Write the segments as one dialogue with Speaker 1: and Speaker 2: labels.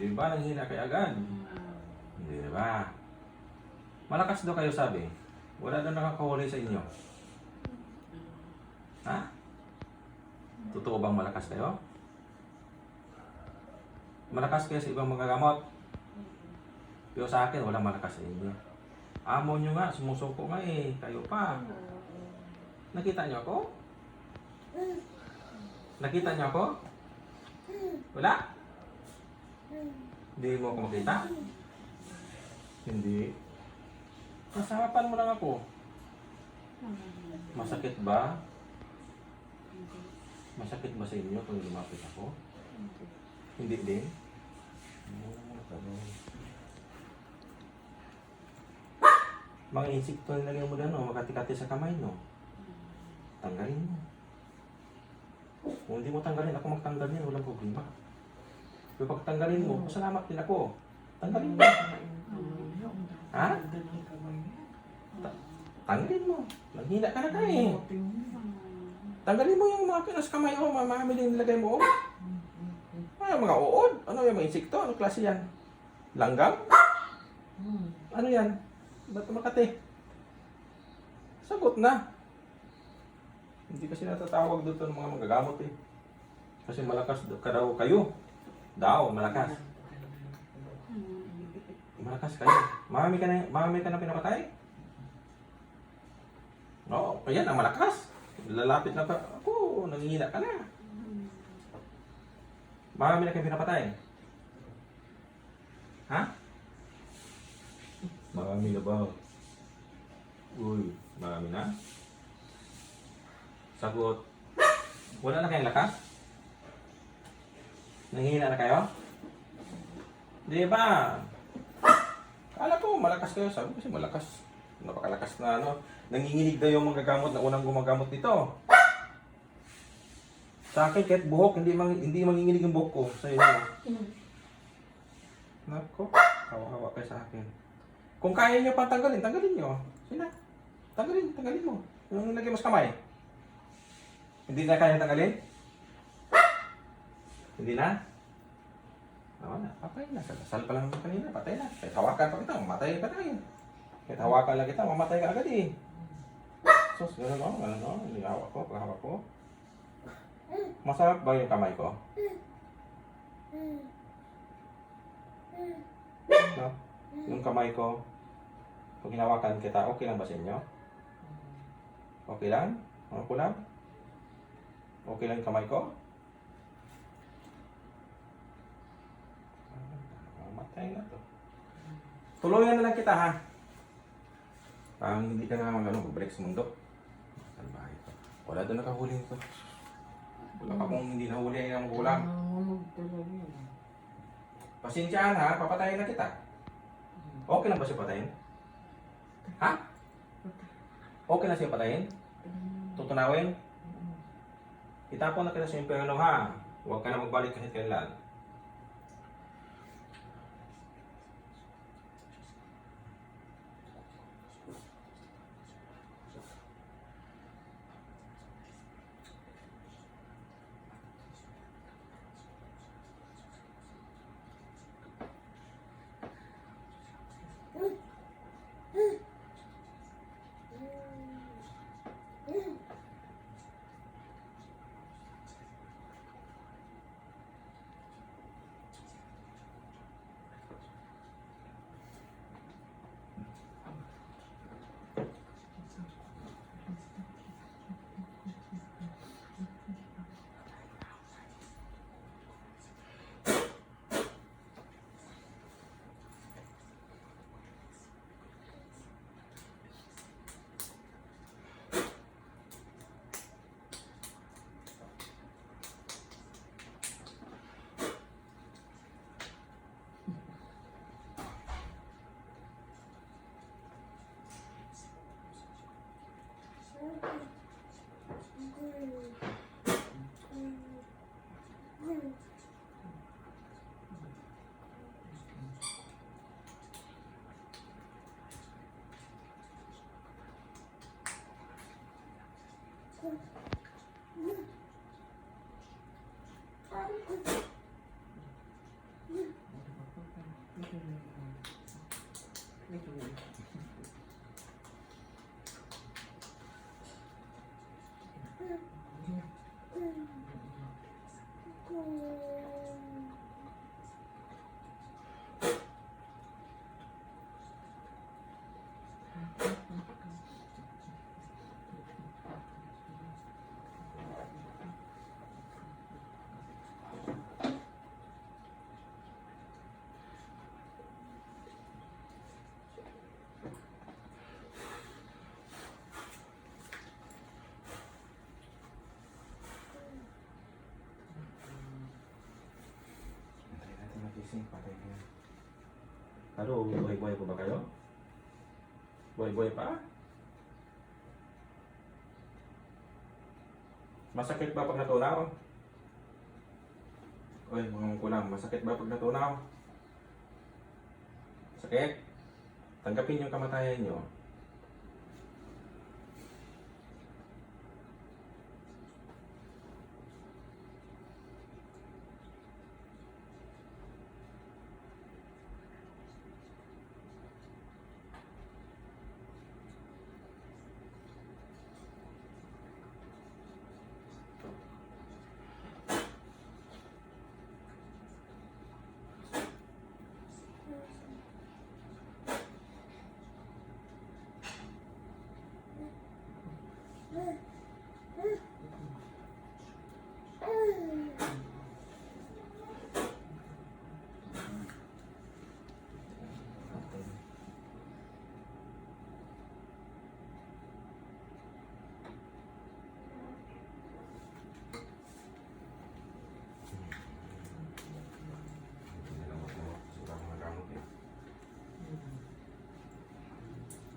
Speaker 1: Di ba nanghina kayo agad? Di ba? Malakas daw kayo sabi. Wala daw nakakahuli sa inyo. Ha? Totoo bang malakas kayo? Malakas kayo sa ibang mga gamot. Pero sa akin, walang malakas sa inyo. Amo nyo nga, sumusuko nga eh. Kayo pa. Nakita nyo ako? Nakita nyo ako? Wala? Hindi mo ako makita? Hindi. Nasarapan mo lang ako. Masakit ba? Masakit ba sa inyo kung lumapit ako? Hindi din? Mga insekto na lagyan mo dyan, no? Makati-kati sa kamay, no? Tanggalin mo. Kung hindi mo tanggalin, ako magtanggal yan, walang problema. Pero pag tanggalin mo, pasalamat din ako. Tanggalin mo. Ha? Tanggalin mo. Naghina ka na tayo. Tanggalin mo yung mga pinas kamay, oh, mamamili nilagay mo, oh. Ano mga uod? Ano yung mga insekto? Ano klase yan? Langgam? Ano yan? Ba't Makati? Sagot na. Hindi kasi natatawag doon ng mga magagamot eh. Kasi malakas ka daw kayo. Daw, malakas. Malakas kayo. Marami ka na pinapatay? Oo, kaya na malakas. Lalapit na pa. Ako, nangihina ka na. Marami na kayong pinapatay? Ha? Marami na ba? Uy, marami na? Sagot. Wala na kayong lakas? Nanghihina na kayo? Di ba? Kala ko malakas kayo. Sabi kasi malakas. Napakalakas na ano. Nanginginig daw yung mga gamot na unang gumagamot dito. Sa akin, kahit buhok, hindi manginginig yung buhok ko sa inyo. Nako, hawa-hawa kayo sa akin. Kung kaya nyo pang tanggalin, tanggalin nyo. Sina? Tanggalin mo. Yung lagay mo sa kamay. Hindi na kaya tanggalin? Hindi na? Oo na, patay na. Sal pa lang kanina, patay na. Kahit hawakan pa kita, mamatay pa tayo. Kahit hawakan lang kita, mamatay ka agad eh. Sus, gano'n o, hindi hawak ko, paghawak ko. Masarap ba yung kamay ko? No? Yung kamay ko, pag hinawakan kita, okay lang ba sa inyo? Okay lang? Ano ko lang? Okay lang yung kamay ko? Matay na to. Tulungan na lang kita ha. Parang hindi ka na mag-break sa mundo. Wala doon nakahuli nito. Wala pa kung hindi nahuli ng kulang. Pasensyahan ha, papatayin na kita. Okay lang ba siya patayin? Ha? Okay na siya patayin? Tutunawin? Itapon na kita sa impyerno ha. Huwag ka na magbalik kahit kailan. Patay natin magising, patay na yan. Pero, buhay-buhay po ba kayo? Buhay-buhay pa? Masakit ba pag natunaw? Uy, mga kulang, masakit ba pag natunaw? Sakit? Tanggapin yung kamatayan nyo.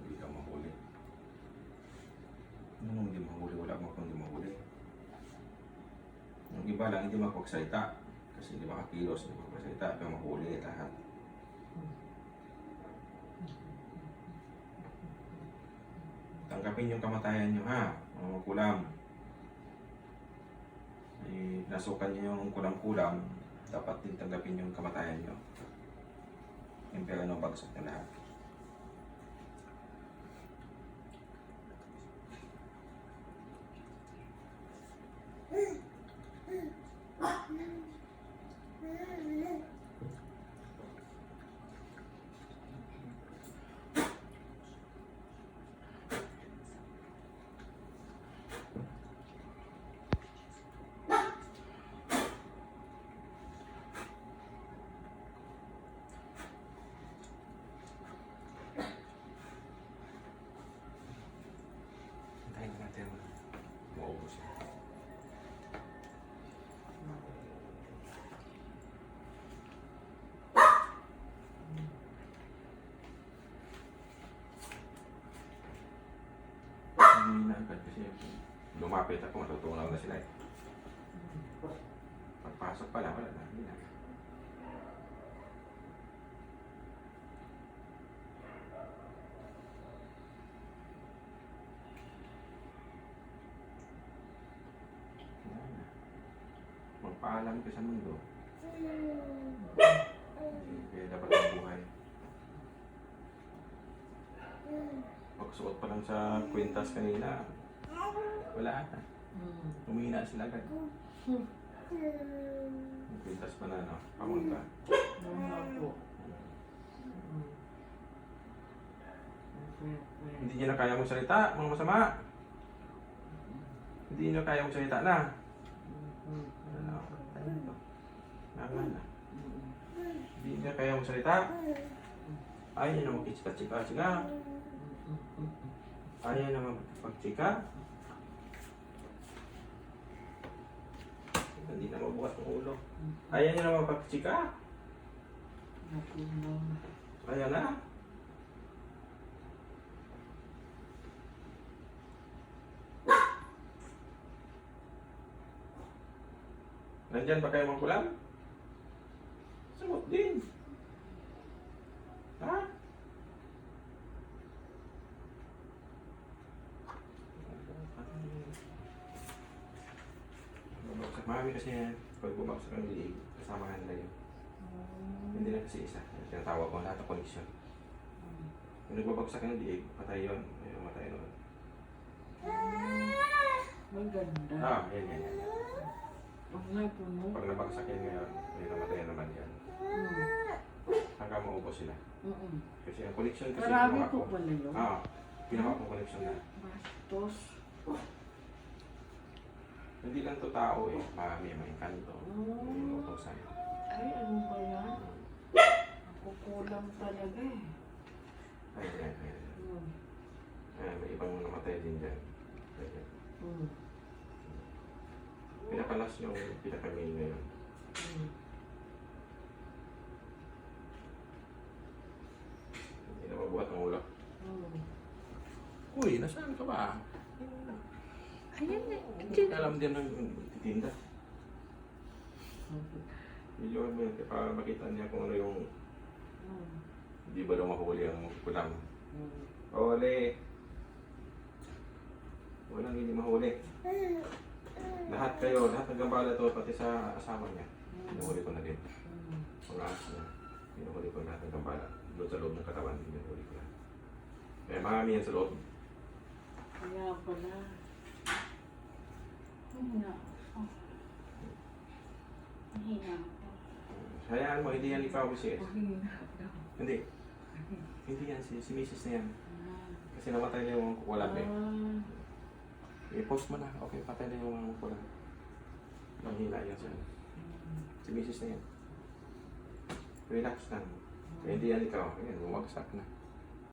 Speaker 1: Hindi ka mahuli. Ano hindi mahuli? Wala mo kung hindi mahuli. Yung iba lang hindi makapagsalita. Kasi hindi makakilos, hindi makapagsalita. Pero mahuli lahat. Tanggapin yung kamatayan nyo ha. Mga kulam. Nasukan nyo yung kulam-kulam. Dapat din tanggapin yung kamatayan nyo. Yung pera nung bagsak na lahat. Hintayin natin. Maubos yan. Hindi na agad kasi lumapit ako, matutunaw na sila eh. Pagpasok pala, wala na. Hindi na. Magpaalam ka sa mundo. Kaya dapat ang buhay. Pagsuot pa lang sa kwintas kanina, wala na. Umina sila agad. Yung kwintas pa na, no? Pamunta. Hindi niya na kaya mong salita, mga masama. Hindi niya kaya mong salita na. Naman na. Hindi niya kaya mong salita. Ayaw niya na magkitsika-tsika. Ayaw na magpagtsika. Hindi na magbukas ng ulo. Ayaw niya na magpagtsika. Ayaw na. Nandyan ba kayo mga kulam? Sagot din. Ha? Babagsak. Marami kasi yan. Pag bumagsak ang liig, kasamahan nila yun. Hindi na kasi isa. Tinatawag ko lahat ng koneksyon. Kung nagbabagsak ng liig, patay yun. May matay nun.
Speaker 2: Maganda.
Speaker 1: Ah, yan.
Speaker 2: Ang ngay puno.
Speaker 1: Pag nabagsak yan ngayon, may namatay naman yan. Hanggang maubos sila. Kasi ang connection kasi
Speaker 2: Marami
Speaker 1: ginawa
Speaker 2: po
Speaker 1: ko.
Speaker 2: pala yun.
Speaker 1: Ginawa ko connection na.
Speaker 2: Bastos.
Speaker 1: Hindi lang to tao eh, may kanto. May utosan.
Speaker 2: Ay, ano ba yan? Kukulang talaga eh.
Speaker 1: Ayan. May ibang namatay din dyan. Ayan. Pinakalas yung pinaka-main ngayon. Hindi na mabuhat ang ulo. Uy, nasaan ka ba?
Speaker 2: Ayan eh.
Speaker 1: Alam din ng titinda. Medyo mo yun, para makita niya kung ano yung hindi ba daw mahuli ang kulam. Huli! Walang hindi mahuli. Lahat kayo, lahat ng gambala to, pati sa asawa niya. Pinuhuli ko na din. Mga ahas niya. Pinuhuli ko lahat ng gambala. Doon sa loob ng katawan, pinuhuli ko na. Kaya marami yan sa loob.
Speaker 2: Kaya pala. Hina. Hina.
Speaker 1: Hayaan mo, hindi yan ikaw kasi.
Speaker 2: Hina.
Speaker 1: Hindi. Hindi yan, si Mrs. na yan. Kasi namatay na yung kukulam eh. I-post mo na. Okay, patay na yung mga kukulam. Manghila yan siya. Si Mrs. na yan. Relax lang. Kaya hindi yan ikaw. Ayan, bumagsak na.